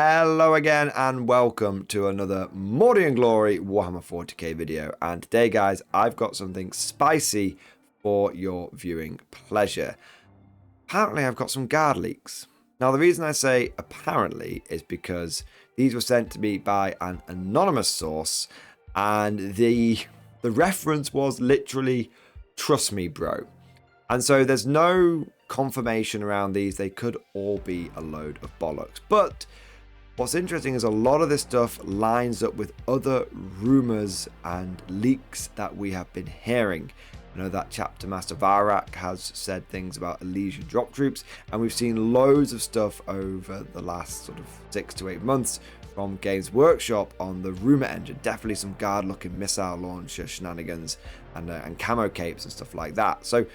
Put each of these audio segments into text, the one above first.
Hello again and welcome to another Mordy and Glory Warhammer 40k video. And today guys, I've got something spicy for your viewing pleasure. Apparently I've got some guard leaks. Now the reason I say apparently is because these were sent to me by an anonymous source and the reference was literally "trust me bro." And so there's no confirmation around these. They could all be a load of bollocks. But what's interesting is a lot of this stuff lines up with other rumors and leaks that we have been hearing. You know that Chapter Master Varak has said things about Elysian drop troops, and we've seen loads of stuff over the last sort of 6 to 8 months from Games Workshop on the rumor engine. Definitely some guard looking missile launcher shenanigans and camo capes and stuff like that. So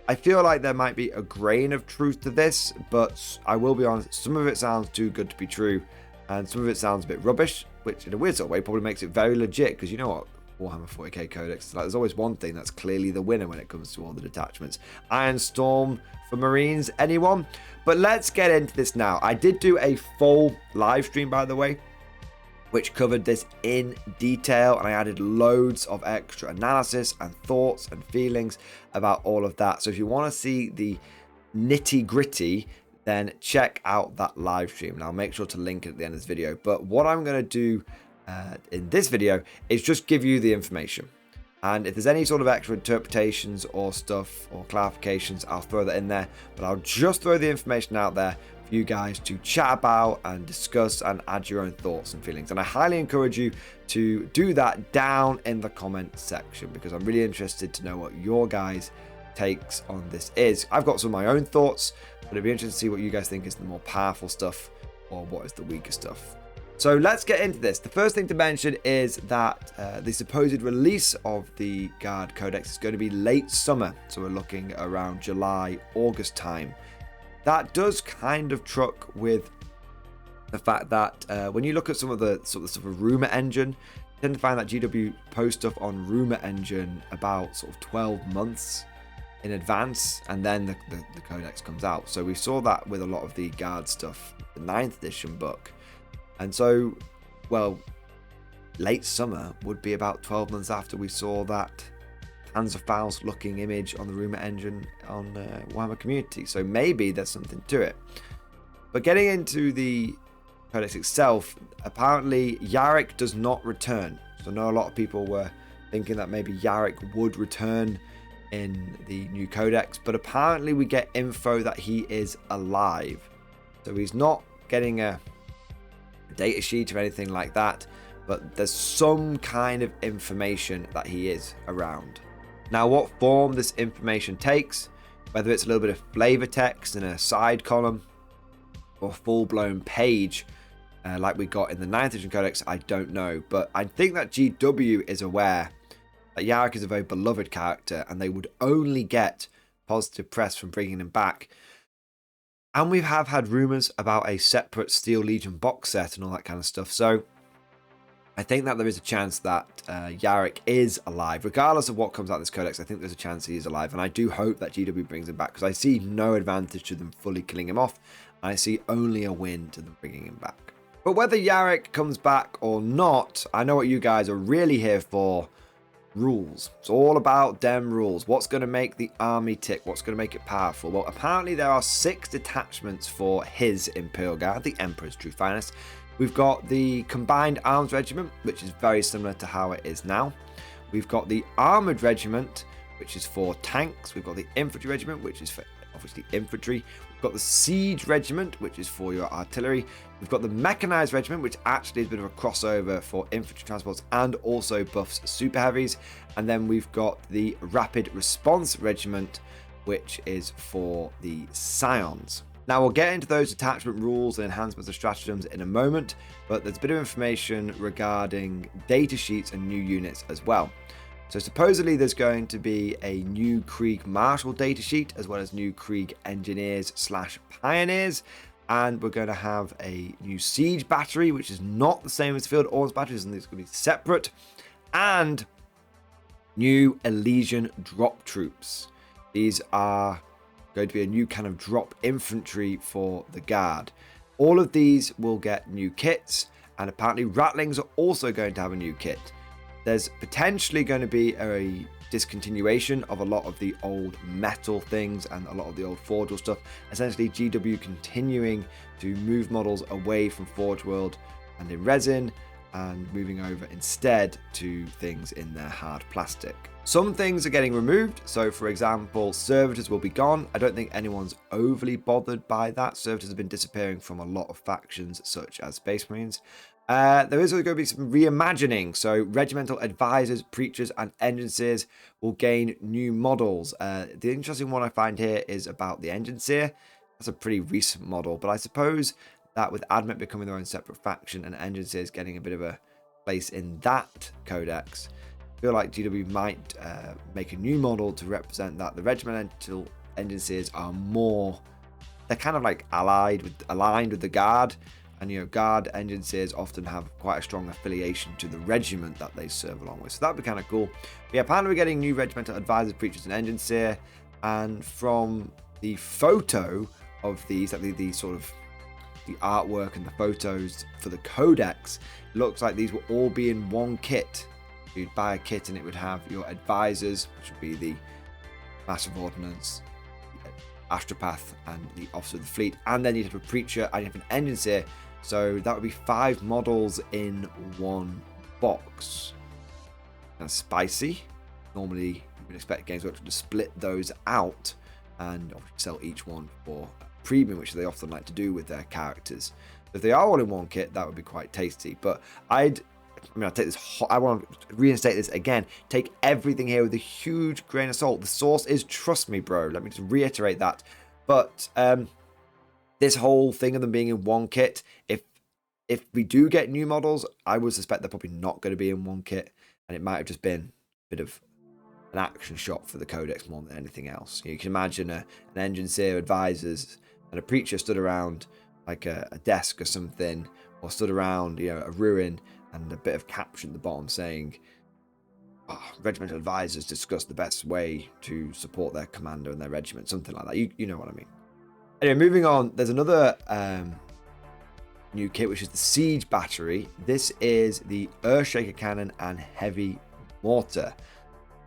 I feel like there might be a grain of truth to this, but I will be honest, some of it sounds too good to be true, and some of it sounds a bit rubbish, which in a weird sort of way probably makes it very legit, because you know what Warhammer 40k Codex is like. There's always one thing that's clearly the winner when it comes to all the detachments. Iron Storm for Marines, anyone? But let's get into this now. I did do a full live stream, by the way, which covered this in detail, and I added loads of extra analysis and thoughts and feelings about all of that. So if you want to see the nitty gritty, then check out that live stream, and I'll make sure to link it at the end of this video. But what I'm going to do in this video is just give you the information, and if there's any sort of extra interpretations or stuff or clarifications, I'll throw that in there, but I'll just throw the information out there for you guys to chat about and discuss and add your own thoughts and feelings. And I highly encourage you to do that down in the comment section, because I'm really interested to know what your guys' takes on this is. I've got some of my own thoughts, but it'd be interesting to see what you guys think is the more powerful stuff or what is the weaker stuff. So let's get into this. The first thing to mention is that the supposed release of the Guard Codex is going to be late summer. So we're looking around July, August time. That does kind of truck with the fact that when you look at some of the sort of rumor engine, you tend to find that GW post stuff on rumor engine about sort of 12 months in advance, and then the Codex comes out. So we saw that with a lot of the Guard stuff, the 9th edition book. And so, well, late summer would be about 12 months after we saw that Panzerfaust looking image on the rumor engine on Warhammer Community. So maybe there's something to it. But getting into the Codex itself, apparently Yarrick does not return. So I know a lot of people were thinking that maybe Yarrick would return in the new Codex, but apparently we get info that he is alive. So he's not getting a data sheet or anything like that, but there's some kind of information that he is around. Now, what form this information takes, whether it's a little bit of flavor text in a side column or full-blown page like we got in the 9th edition Codex, I don't know. But I think that GW is aware that Yarrick is a very beloved character, and they would only get positive press from bringing him back. And we have had rumors about a separate Steel Legion box set and all that kind of stuff. So I think that there is a chance that Yarrick is alive. Regardless of what comes out of this Codex, I think there's a chance he is alive. And I do hope that GW brings him back, because I see no advantage to them fully killing him off. I see only a win to them bringing him back. But whether Yarrick comes back or not, I know what you guys are really here for. Rules. It's all about dem rules. What's going to make the army tick? What's going to make it powerful? Well, apparently there are 6 detachments for his Imperial Guard, the Emperor's True Finest. We've got the Combined Arms Regiment, which is very similar to how it is now. We've got the Armoured Regiment, which is for tanks. We've got the Infantry Regiment, which is for obviously infantry. We've got the Siege Regiment, which is for your artillery. We've got the Mechanized Regiment, which actually is a bit of a crossover for infantry transports and also buffs super heavies. And then we've got the Rapid Response Regiment, which is for the Scions. Now, we'll get into those detachment rules and enhancements of stratagems in a moment, but there's a bit of information regarding data sheets and new units as well. So supposedly there's going to be a new Krieg Marshal datasheet, as well as new Krieg Engineers / Pioneers. And we're going to have a new Siege Battery, which is not the same as Field Ordnance Batteries, and it's going to be separate. And new Elysian Drop Troops. These are going to be a new kind of drop infantry for the Guard. All of these will get new kits, and apparently Ratlings are also going to have a new kit. There's potentially going to be a discontinuation of a lot of the old metal things and a lot of the old Forge World stuff. Essentially, GW continuing to move models away from Forge World and in resin, and moving over instead to things in their hard plastic. Some things are getting removed, so for example, servitors will be gone. I don't think anyone's overly bothered by that. Servitors have been disappearing from a lot of factions such as Space Marines. There is going to be some reimagining, so regimental advisors, preachers and engineers will gain new models. The interesting one I find here is about the engineer. That's a pretty recent model, but I suppose that with Admech becoming their own separate faction and engineers getting a bit of a place in that codex, I feel like GW might make a new model to represent that. The regimental engineers are more, they're kind of like aligned with the guard, and you know, guard engineers often have quite a strong affiliation to the regiment that they serve along with, so that'd be kind of cool. But yeah, apparently we're getting new regimental advisors, preachers and engineers, and from the photo of these, like the sort of the artwork and the photos for the Codex, it looks like these will all be in one kit. You'd buy a kit and it would have your advisors, which would be the Master of Ordnance, the Astropath and the Officer of the Fleet, and then you'd have a preacher and you'd have an engineer. So that would be 5 models in one box. That's spicy. Normally you would expect Games Workshop to split those out and sell each one for premium, which they often like to do with their characters. If they are all in one kit, that would be quite tasty. But I'll take this. I want to reinstate this again. Take everything here with a huge grain of salt. The source is trust me, bro. Let me just reiterate that. But this whole thing of them being in one kit, if we do get new models, I would suspect they're probably not going to be in one kit, and it might have just been a bit of an action shot for the Codex more than anything else. You can imagine an engineer, advisors, and a preacher stood around like a desk or something, or stood around, you know, a ruin, and a bit of caption at the bottom saying, regimental advisors discuss the best way to support their commander and their regiment, something like that. You know what I mean. Anyway, moving on, there's another new kit, which is the Siege Battery. This is the Earthshaker Cannon and Heavy Mortar.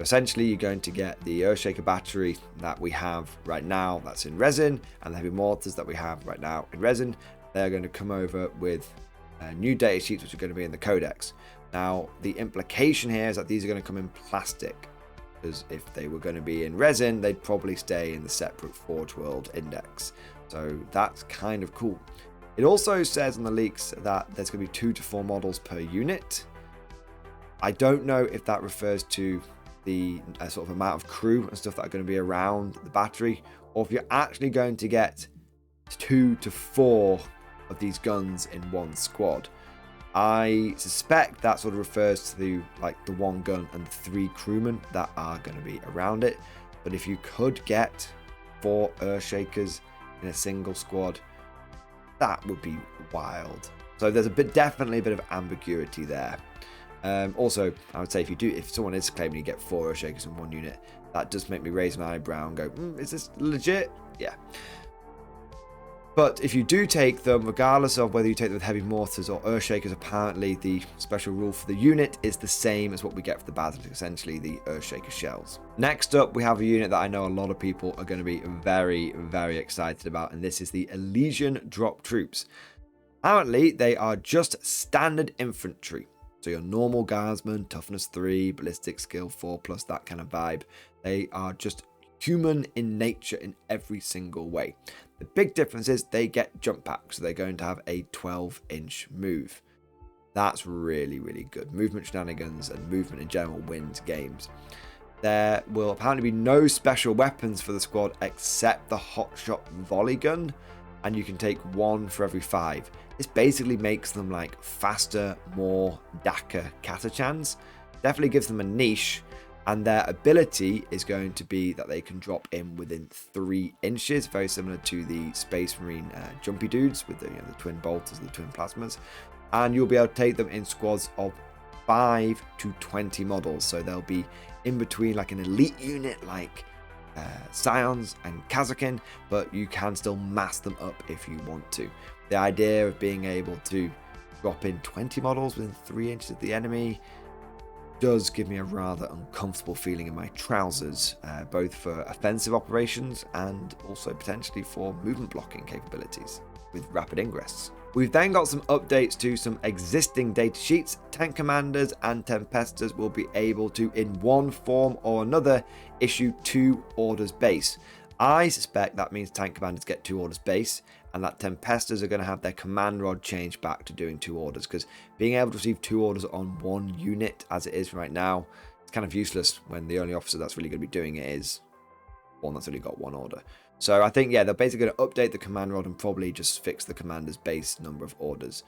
Essentially, you're going to get the Earthshaker Battery that we have right now, that's in resin, and the Heavy Mortars that we have right now in resin. They're going to come over with new data sheets, which are going to be in the Codex. Now, the implication here is that these are going to come in plastic, because if they were going to be in resin, they'd probably stay in the separate Forge World index. So that's kind of cool. It also says on the leaks that there's going to be 2 to 4 models per unit. I don't know if that refers to the sort of amount of crew and stuff that are going to be around the battery, or if you're actually going to get 2 to 4 of these guns in one squad. I suspect that sort of refers to like the 1 gun and 3 crewmen that are going to be around it. But if you could get 4 Earthshakers in a single squad, that would be wild. So there's definitely a bit of ambiguity there. Also, I would say if someone is claiming you get 4 Earthshakers in one unit, that does make me raise my eyebrow and go, is this legit? Yeah. But if you do take them, regardless of whether you take them with Heavy Mortars or Earthshakers, apparently the special rule for the unit is the same as what we get for the Basilisk, essentially the Earthshaker shells. Next up, we have a unit that I know a lot of people are going to be very, very excited about, and this is the Elysian Drop Troops. Apparently, they are just standard infantry. So your normal guardsmen, toughness 3, ballistic skill 4+, that kind of vibe. They are just human in nature in every single way. The big difference is they get jump packs, so they're going to have a 12-inch move. That's really, really good. Movement shenanigans and movement in general wins games. There will apparently be no special weapons for the squad except the hotshot volley gun, and you can take 1 for every 5. This basically makes them like faster, more Daka Katachans. Definitely gives them a niche, and their ability is going to be that they can drop in within 3 inches, very similar to the Space Marine jumpy dudes with the twin bolters, the twin plasmas. And you'll be able to take them in squads of 5 to 20 models, so they'll be in between like an elite unit like Scions and Kazakin, but you can still mass them up if you want to. The idea of being able to drop in 20 models within 3 inches of the enemy does give me a rather uncomfortable feeling in my trousers, both for offensive operations and also potentially for movement blocking capabilities with rapid ingress. We've then got some updates to some existing data sheets. Tank commanders and tempesters will be able to, in one form or another, issue 2 orders base. I suspect that means tank commanders get 2 orders base, and that tempesters are going to have their command rod changed back to doing 2 orders, because being able to receive 2 orders on 1 unit as it is right now, it's kind of useless when the only officer that's really going to be doing it is one that's only got 1 order. So I think, yeah, they're basically going to update the command rod and probably just fix the commander's base number of orders.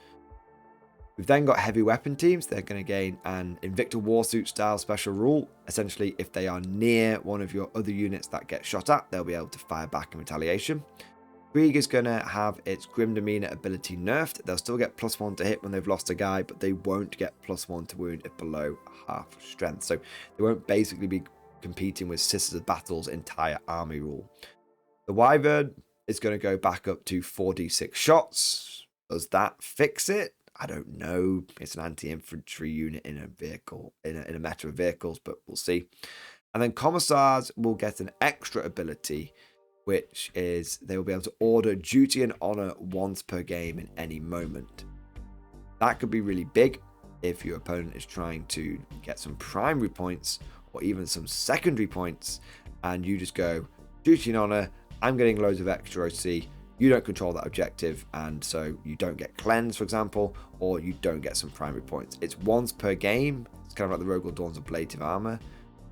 We've then got heavy weapon teams. They're going to gain an Invicta Warsuit style special rule. Essentially, if they are near one of your other units that get shot at, they'll be able to fire back in retaliation. Krieg is going to have its Grim Demeanor ability nerfed. They'll still get +1 to hit when they've lost a guy, but they won't get +1 to wound if below half strength. So they won't basically be competing with Sisters of Battle's entire army rule. The Wyvern is going to go back up to 4d6 shots. Does that fix it? I don't know. It's an anti-infantry unit in a vehicle, in a meta of vehicles, but we'll see. And then Commissars will get an extra ability, which is they will be able to order duty and honor once per game in any moment. That could be really big if your opponent is trying to get some primary points or even some secondary points, and you just go, duty and honor, I'm getting loads of extra OC, you don't control that objective, and so you don't get cleanse, for example, or you don't get some primary points. It's once per game. It's kind of like the Rogue Dawn's ablative armor,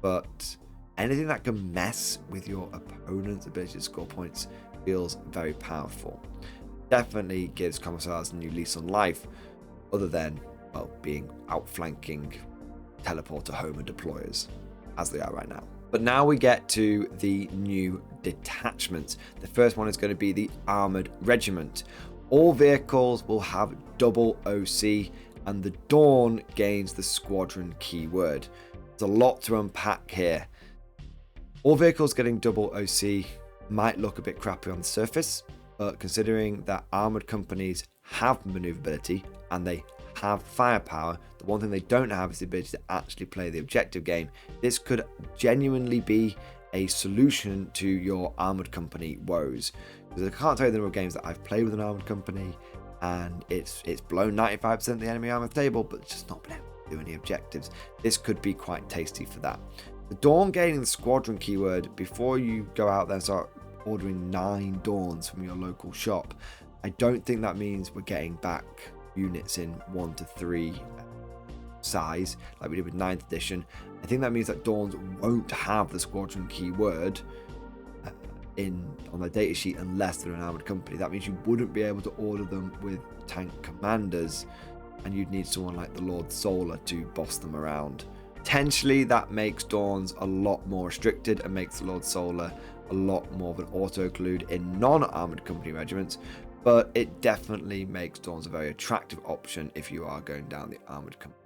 but anything that can mess with your opponent's ability to score points feels very powerful. Definitely gives Commissars a new lease on life, other than, well, being outflanking teleporter homer deployers, as they are right now. But now we get to the new detachments. The first one is going to be the Armoured Regiment. All vehicles will have double OC, and the Dawn gains the Squadron keyword. There's a lot to unpack here. All vehicles getting double OC might look a bit crappy on the surface, but considering that armoured companies have manoeuvrability and they have firepower, the one thing they don't have is the ability to actually play the objective game. This could genuinely be a solution to your armoured company woes. Because I can't tell you the number of games that I've played with an armoured company and it's blown 95% of the enemy armour table, but it's just not been able to do any objectives. This could be quite tasty for that. The Dawn gaining the Squadron keyword, before you go out there and start ordering 9 Dawns from your local shop, I don't think that means we're getting back units in 1 to 3 size like we did with 9th edition. I think that means that Dawns won't have the Squadron keyword on their data sheet unless they're an armoured company. That means you wouldn't be able to order them with tank commanders, and you'd need someone like the Lord Solar to boss them around. Potentially that makes Dawns a lot more restricted and makes the Lord Solar a lot more of an auto-occlude in non-armoured company regiments, but it definitely makes Dawns a very attractive option if you are going down the armoured company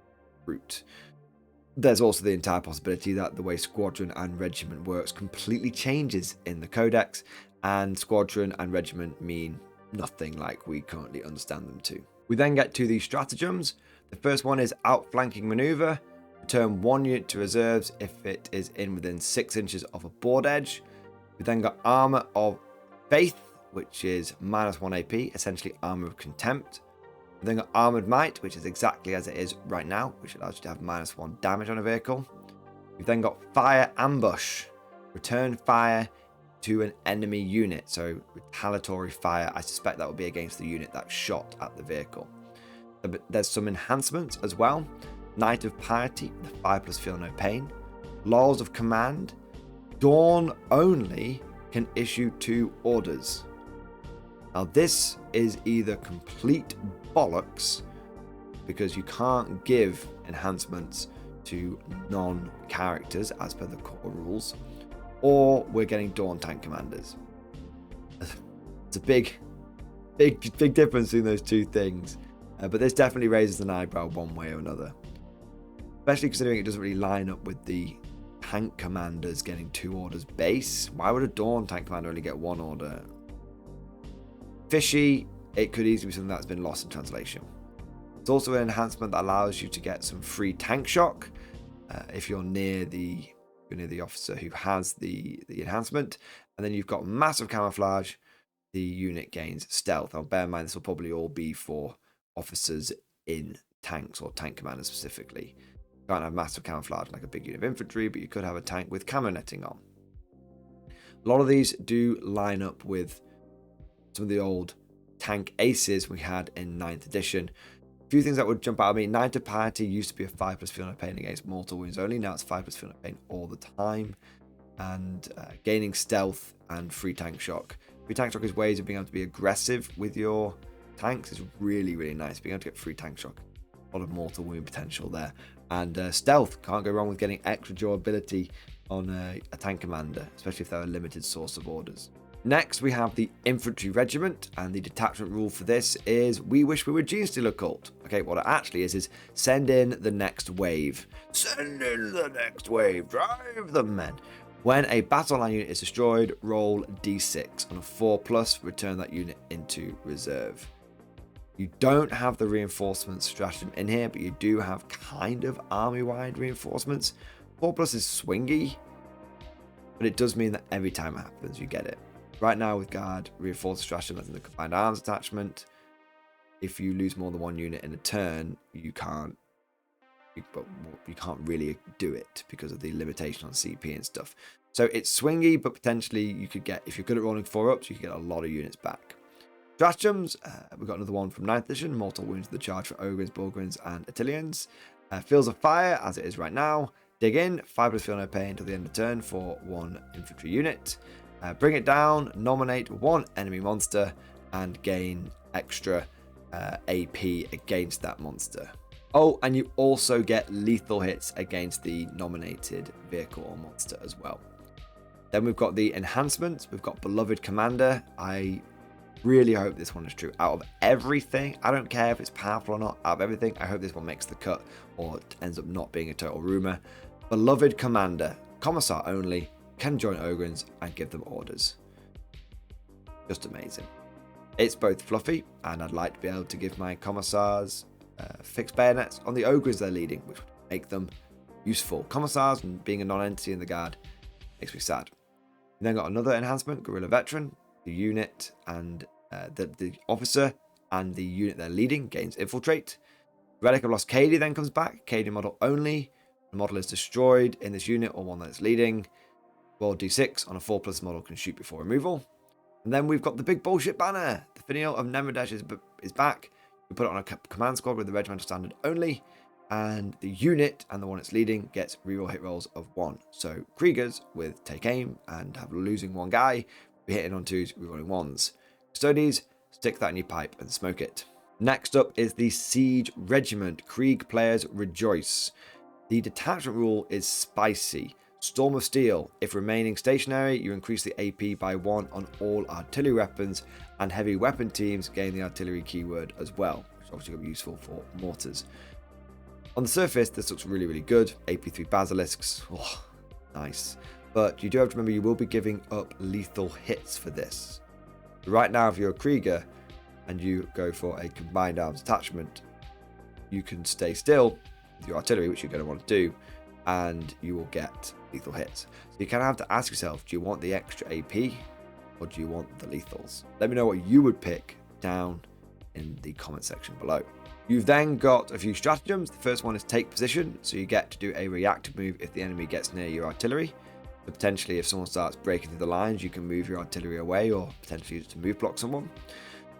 route. There's also the entire possibility that the way Squadron and Regiment works completely changes in the Codex, and Squadron and Regiment mean nothing like we currently understand them to. We then get to the stratagems. The first one is Outflanking Maneuver. Return 1 unit to reserves if it is in within 6 inches of a board edge. We then got Armour of Faith, which is -1 AP, essentially Armour of Contempt. We then got Armoured Might, which is exactly as it is right now, which allows you to have -1 damage on a vehicle. We've then got Fire Ambush. Return fire to an enemy unit, so retaliatory fire. I suspect that will be against the unit that shot at the vehicle. There's some enhancements as well. Knight of Piety, the 5+ Feel No Pain. Laws of Command. Dawn only can issue 2 orders. Now this is either complete bollocks, because you can't give enhancements to non-characters as per the core rules, or we're getting Dawn tank commanders. It's a big difference in those two things, but this definitely raises an eyebrow one way or another, especially considering it doesn't really line up with the tank commanders getting 2 orders base. Why would a Dawn tank commander only get 1 order? Fishy. It could easily be something that's been lost in translation. It's also an enhancement that allows you to get some free tank shock if you're near the officer who has the enhancement. And then you've got massive camouflage. The unit gains stealth. Now bear in mind this will probably all be for officers in tanks or tank commanders specifically. You can't have massive camouflage like a big unit of infantry, but you could have a tank with camo netting on. A lot of these do line up with some of the old tank aces we had in 9th edition. A few things that would jump out at me. Knight of Piety used to be a 5+ feel no pain against mortal wounds only. Now it's 5+ feel no pain all the time. And gaining stealth and free tank shock. Free tank shock is ways of being able to be aggressive with your tanks. It's really, really nice. Being able to get free tank shock. A lot of mortal wound potential there. And stealth. Can't go wrong with getting extra durability on a tank commander, especially if they're a limited source of orders. Next, we have the Infantry Regiment, and the detachment rule for this is we wish we were Genestealer Cult. Okay, what it actually is send in the next wave. Send in the next wave. Drive them, men. When a battle line unit is destroyed, roll d6. On a 4+, return that unit into reserve. You don't have the reinforcements stratagem in here, but you do have kind of army-wide reinforcements. 4+ is swingy, but it does mean that every time it happens, you get it. Right now with Guard, reinforced stratagem that's in the combined arms attachment. If you lose more than 1 unit in a turn, you can't really do it because of the limitation on CP and stuff. So it's swingy, but potentially you could get, if you're good at rolling 4-ups, you could get a lot of units back. Stratagems, we've got another one from 9th edition, Mortal Wounds to the charge for Ogryns, Bulgarians, and Attilians. Fields of Fire, as it is right now. Dig in, 5+ feel no pain until the end of turn for 1 infantry unit. Bring it down, nominate 1 enemy monster, and gain extra AP against that monster. Oh, and you also get lethal hits against the nominated vehicle or monster as well. Then we've got the enhancements. We've got Beloved Commander. I really hope this one is true. Out of everything, I don't care if it's powerful or not, out of everything, I hope this one makes the cut or ends up not being a total rumor. Beloved Commander, Commissar only, can join Ogryns and give them orders. Just amazing. It's both fluffy, and I'd like to be able to give my Commissars fixed bayonets on the Ogryns they're leading, which would make them useful. Commissars and being a non-entity in the Guard makes me sad. We then got another enhancement, Guerrilla Veteran. The unit and the officer and the unit they're leading gains Infiltrate. Relic of Lost Cady then comes back. Cady model only. The model is destroyed in this unit or one that it's leading. Roll d6 on a 4+ model can shoot before removal. And then we've got the big bullshit banner. The Finial of Nemedesh is back. We put it on a command squad with the regimental standard only. And the unit and the one it's leading gets reroll hit rolls of 1. So Kriegers with take aim and have losing 1 guy. Be hitting on 2s, rerolling 1s. Custodies, stick that in your pipe and smoke it. Next up is the Siege Regiment. Krieg players rejoice. The detachment rule is spicy. Storm of Steel. If remaining stationary, you increase the AP by 1 on all artillery weapons, and heavy weapon teams gain the artillery keyword as well, which is obviously going to be useful for mortars. On the surface, this looks really, really good. AP3 Basilisks. Oh, nice. But you do have to remember you will be giving up lethal hits for this. Right now, if you're a Krieger and you go for a combined arms attachment, you can stay still with your artillery, which you're going to want to do, and you will get lethal hits. So you kind of have to ask yourself, do you want the extra AP or do you want the lethals? Let me know what you would pick down in the comment section below. You've then got a few stratagems. The first one is take position. So you get to do a reactive move if the enemy gets near your artillery. So potentially if someone starts breaking through the lines, you can move your artillery away or potentially use it to move block someone.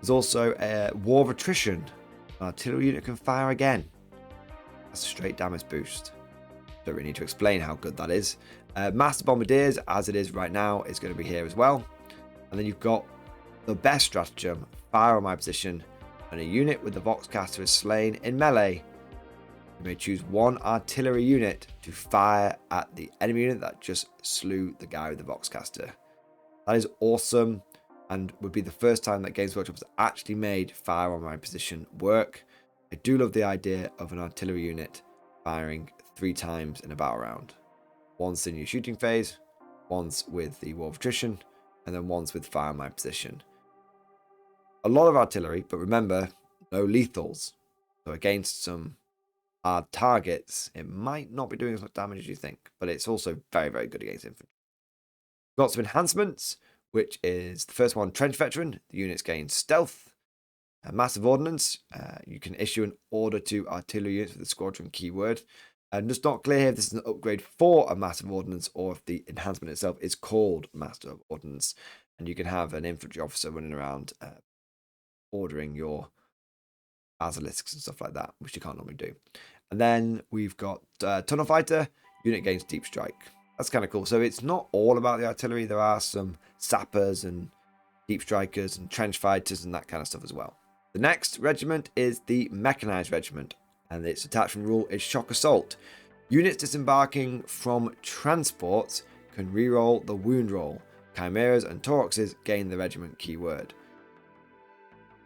There's also a War of Attrition. An artillery unit can fire again. That's a straight damage boost. Don't really need to explain how good that is. Master Bombardiers, as it is right now, is going to be here as well. And then you've got the best stratagem, fire on my position. When a unit with the Voxcaster is slain in melee, you may choose 1 artillery unit to fire at the enemy unit that just slew the guy with the Voxcaster. That is awesome and would be the first time that Games Workshop has actually made fire on my position work. I do love the idea of an artillery unit firing 3 times in a battle round. once in your shooting phase, once with the War of Attrition, and then once with Fire My Position. A lot of artillery, but remember, no lethals. So against some hard targets, it might not be doing as much damage as you think, but it's also very, very good against infantry. Got some enhancements, which is the first one, Trench Veteran. The units gain stealth. Massive Ordnance, you can issue an order to artillery units with the squadron keyword. And just not clear if this is an upgrade for a Massive Ordnance or if the enhancement itself is called Master Ordnance. And you can have an infantry officer running around ordering your basilisks and stuff like that, which you can't normally do. And then we've got Tunnel Fighter, unit gains Deep Strike. That's kind of cool. So it's not all about the artillery. There are some sappers and deep strikers and trench fighters and that kind of stuff as well. The next regiment is the Mechanized Regiment, and its attachment rule is Shock Assault. Units disembarking from transports can reroll the wound roll. Chimeras and Tauruxes gain the regiment keyword.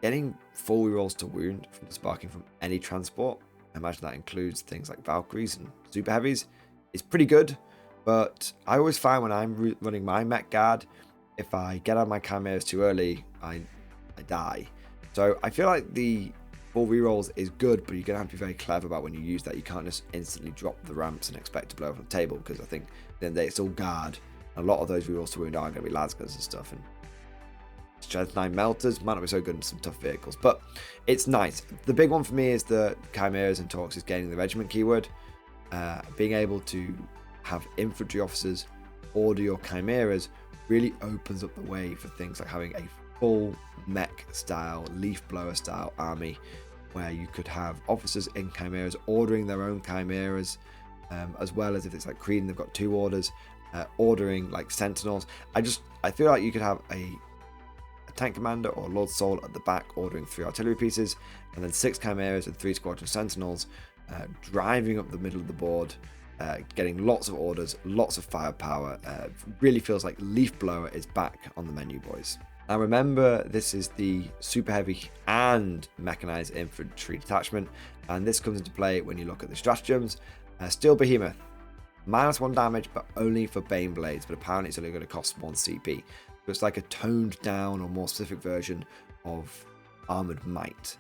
Getting full rerolls to wound from disembarking from any transport, I imagine that includes things like Valkyries and Super Heavies, is pretty good, but I always find when I'm running my Mech Guard, if I get on my Chimeras too early, I die. So I feel like the full rerolls is good, but you're going to have to be very clever about when you use that. You can't just instantly drop the ramps and expect to blow up on the table, because I think then it's all guard. A lot of those rerolls to wound are going to be lasgas and stuff. And Strength 9 Melters might not be so good in some tough vehicles, but it's nice. The big one for me is the Chimeras and Torques is gaining the regiment keyword. Being able to have infantry officers order your Chimeras really opens up the way for things like having a full mech style, leaf blower style army, where you could have officers in Chimeras ordering their own Chimeras, as well as if it's like Creed and they've got 2 orders, ordering like Sentinels. I feel like you could have a tank commander or Lord Soul at the back ordering 3 artillery pieces, and then 6 Chimeras and 3 squadron Sentinels driving up the middle of the board, getting lots of orders, lots of firepower. Really feels like Leaf Blower is back on the menu, boys. Now remember, this is the super heavy and mechanized infantry detachment, and this comes into play when you look at the stratagems. Steel Behemoth, -1 damage, but only for Bane Blades, but apparently it's only going to cost 1 CP. So it's like a toned down or more specific version of Armored Might.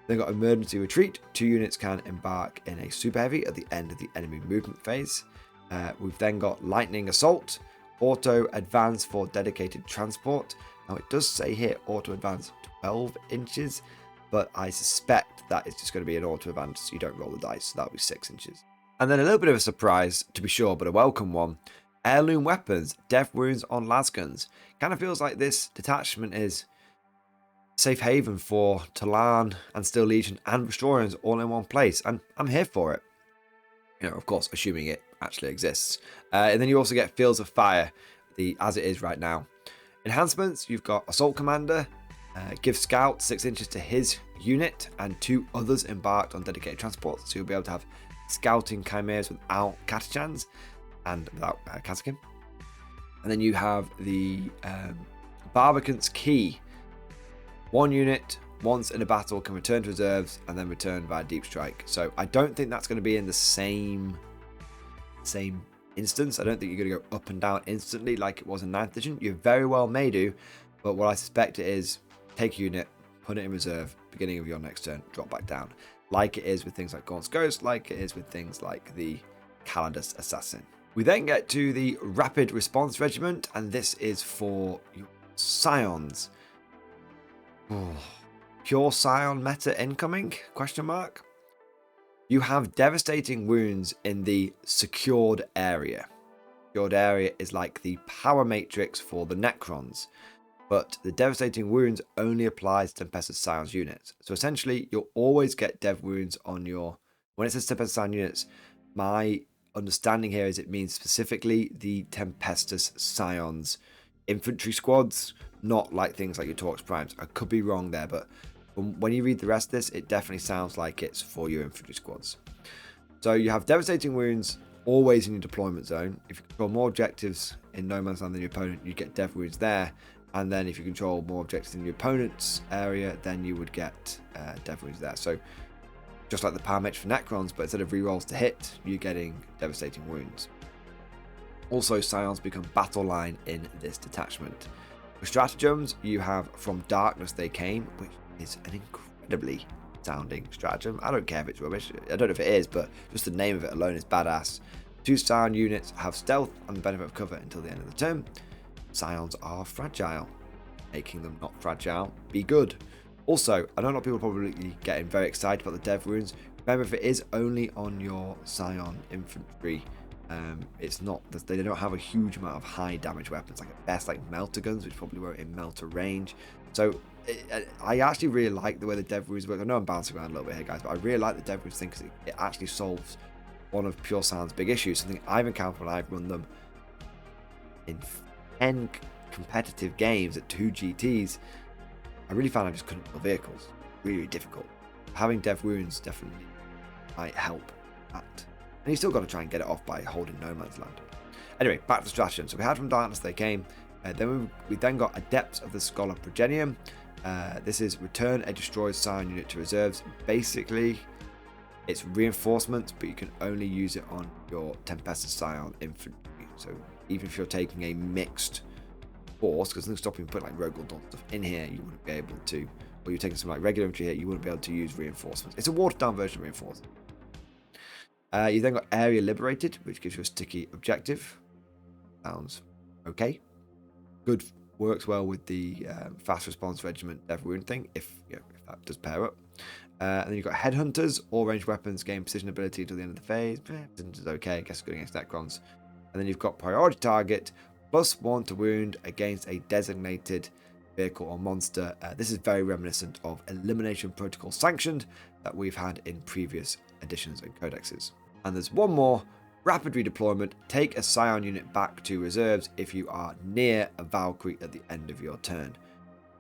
Then got Emergency Retreat. 2 units can embark in a super heavy at the end of the enemy movement phase. We've then got Lightning Assault, Auto Advance for dedicated transport. Now it does say here Auto Advance 12 inches, but I suspect that it's just going to be an Auto Advance, so you don't roll the dice, so that'll be 6 inches. And then a little bit of a surprise, to be sure, but a welcome one. Heirloom Weapons, Death Wounds on Lasguns. Kind of feels like this detachment is safe haven for Talan and Steel Legion and Restorians all in one place, and I'm here for it. You know, of course, assuming it actually exists. And then you also get Fields of Fire, as it is right now. Enhancements, you've got Assault Commander, give Scout 6 inches to his unit, and 2 others embarked on dedicated transports, so you'll be able to have scouting Chimeras without Catachans and without Kazakin. And then you have the Barbican's Key. 1 unit, once in a battle, can return to reserves and then return via Deep Strike. So I don't think that's going to be in the same instance. I don't think you're going to go up and down instantly like it was in 9th edition. You very well may do, but what I suspect it is take a unit, put it in reserve, beginning of your next turn, drop back down. Like it is with things like Gaunt's Ghost, like it is with things like the Calidus Assassin. We then get to the Rapid Response Regiment, and this is for your Scions. Pure Scion meta incoming? Question mark. You have devastating wounds in the secured area. Secured area is like the power matrix for the Necrons, but the devastating wounds only applies to Tempestus Scions units. So essentially, you'll always get dev wounds on your. When it says Tempestus Scion units, my understanding here is it means specifically the Tempestus Scions infantry squads, not like things like your Torx Primes. I could be wrong there, but when you read the rest of this, it definitely sounds like it's for your infantry squads. So you have devastating wounds always in your deployment zone. If you control more objectives in no man's land than your opponent, you get dev wounds there. And then if you control more objectives in your opponent's area, then you would get dev wounds there. So just like the power match for Necrons, but instead of rerolls to hit, you're getting devastating wounds. Also, Scions become battle line in this detachment. For stratagems, you have From Darkness They Came, which is an incredibly sounding stratagem. I don't care if it's rubbish. I don't know if it is, but just the name of it alone is badass. 2 Scion units have stealth and the benefit of cover until the end of the turn. Scions are fragile, making them not fragile be good. Also, I know a lot of people are probably getting very excited about the dev runes. Remember, if it is only on your Scion infantry, it's not, they don't have a huge amount of high damage weapons, like at best like melter guns, which probably won't in melter range. So I actually really like the way the dev runes work. I know I'm bouncing around a little bit here, guys, but I really like the dev runes thing because it actually solves one of Pure Scion's big issues, something I've encountered when I've run them in 10 competitive games at 2 GTs. I really found I just couldn't build vehicles. Really difficult. Having dev runes definitely might help that. And you still got to try and get it off by holding no man's land. Anyway, back to stratagem. So we had From Darkness They Came. Then we then got Adepts of the Scholar Progenium. This is return a destroyed Scion unit to reserves. Basically, it's reinforcement, but you can only use it on your Tempestus Scion infantry. So even if you're taking a mixed force, because nothing's stopping you putting like Rogue Dawn stuff in here, you wouldn't be able to, or you're taking some like regular infantry here, you wouldn't be able to use reinforcements. It's a watered down version of reinforcement. You then got Area Liberated, which gives you a sticky objective. Sounds okay. Good, works well with the fast response regiment dev rune thing, if that does pair up. And then you've got Headhunters, all ranged weapons gain precision ability until the end of the phase. Precision is okay, I guess, good against Necrons. And then you've got Priority Target, +1 to wound against a designated vehicle or monster. This is very reminiscent of Elimination Protocol Sanctioned that we've had in previous editions and codexes. And there's one more, Rapid Redeployment. Take a Scion unit back to reserves if you are near a Valkyrie at the end of your turn.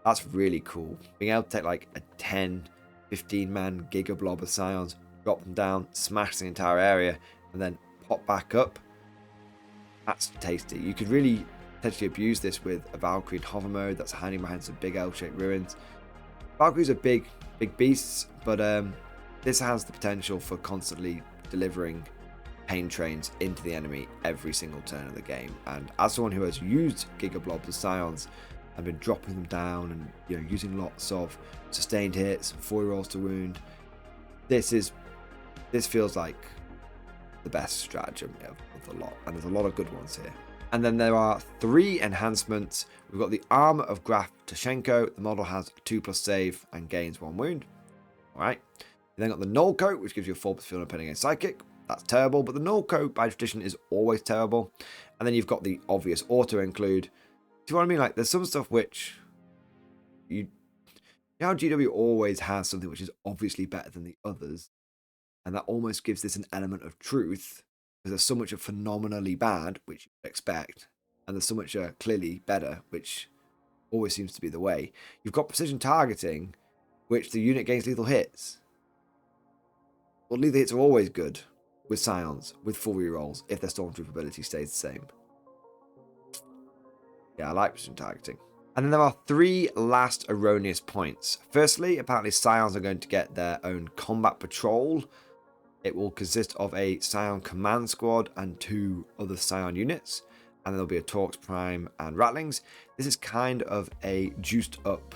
That's really cool. Being able to take like a 10, 15 man Giga Blob of Scions, drop them down, smash the entire area, and then pop back up. That's tasty. You could really potentially abuse this with a Valkyrie in hover mode that's hiding behind some big L-shaped ruins. Valkyries are big beasts, but this has the potential for constantly delivering pain trains into the enemy every single turn of the game. And as someone who has used Giga Blobs of Scions and been dropping them down and using lots of sustained hits, 4 rolls to wound, this feels like the best stratagem of the lot, and there's a lot of good ones here. And then there are 3 enhancements. We've got the Armor of Graf Tashenko. The model has 2+ save and gains 1 wound. Alright. You then got the Null Coat, which gives you a 4+ field opening against Psychic. That's terrible, but the Null Coat by tradition is always terrible. And then you've got the obvious auto include. Do you know what I mean? Like, there's some stuff which you know how GW always has something which is obviously better than the others, and that almost gives this an element of truth, because there's so much of phenomenally bad, which you would expect, and there's so much clearly better, which always seems to be the way. You've got precision targeting, which the unit gains lethal hits. Well, lethal hits are always good with Scions, with full rerolls, if their Stormtrooper ability stays the same. Yeah, I like precision targeting. And then there are 3 last erroneous points. Firstly, apparently Scions are going to get their own combat patrol. It will consist of a Scion command squad and 2 other Scion units. And there'll be a Torx Prime and Rattlings. This is kind of a juiced up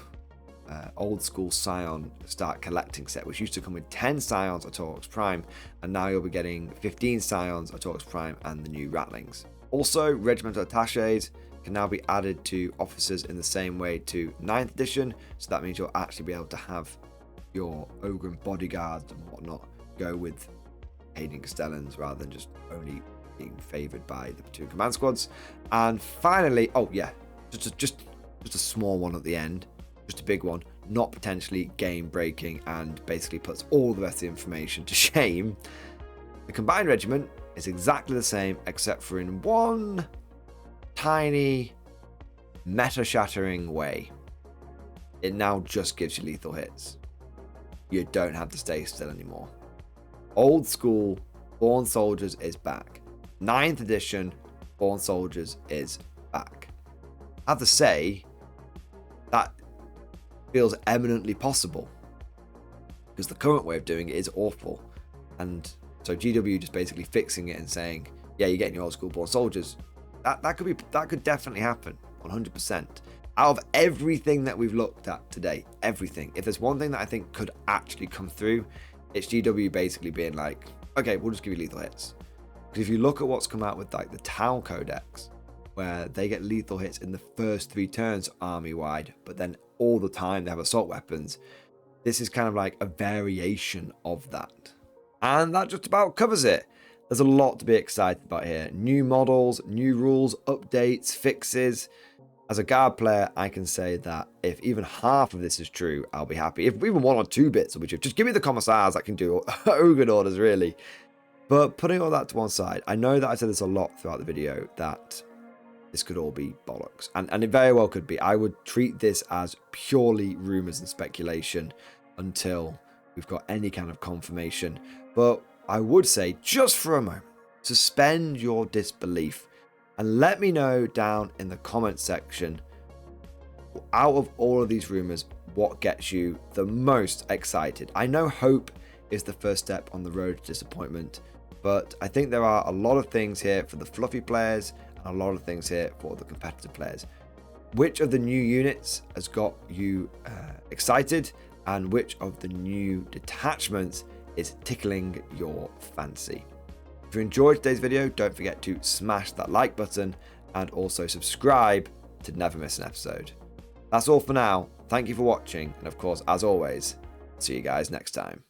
old school Scion start collecting set, which used to come with 10 Scions or Torx Prime, and now you'll be getting 15 Scions or Torx Prime and the new Rattlings. Also, regimental attaches can now be added to officers in the same way to 9th edition, so that means you'll actually be able to have your Ogren bodyguards and whatnot go with aiding Castellans rather than just only being favoured by the platoon command squads. And finally, oh yeah, just a small one at the end, just a big one, not potentially game breaking, and basically puts all the rest of the information to shame. The combined regiment is exactly the same, except for in one tiny meta shattering way. It now just gives you lethal hits. You don't have to stay still anymore. Old school Born Soldiers is back. 9th edition Born Soldiers is back. I have to say that feels eminently possible, because the current way of doing it is awful. And so GW just basically fixing it and saying, yeah, you're getting your old school Born Soldiers, That could definitely happen, 100%. Out of everything that we've looked at today, everything, if there's one thing that I think could actually come through, it's GW basically being like, okay, we'll just give you lethal hits. Because if you look at what's come out with like the Tau Codex, where they get lethal hits in the first 3 turns army-wide, but then all the time they have assault weapons, this is kind of like a variation of that. And that just about covers it. There's a lot to be excited about here. New models, new rules, updates, fixes. As a guard player, I can say that if even half of this is true, I'll be happy. If even 1 or 2 bits will be true, just give me the commissars that can do Ogre orders, really. But putting all that to one side, I know that I said this a lot throughout the video, that this could all be bollocks. And it very well could be. I would treat this as purely rumours and speculation until we've got any kind of confirmation. But I would say, just for a moment, suspend your disbelief and let me know down in the comment section, out of all of these rumours, what gets you the most excited. I know hope is the first step on the road to disappointment, but I think there are a lot of things here for the fluffy players and a lot of things here for the competitive players. Which of the new units has got you excited, and which of the new detachments is tickling your fancy? If you enjoyed today's video, don't forget to smash that like button and also subscribe to never miss an episode. That's all for now. Thank you for watching, and of course, as always, see you guys next time.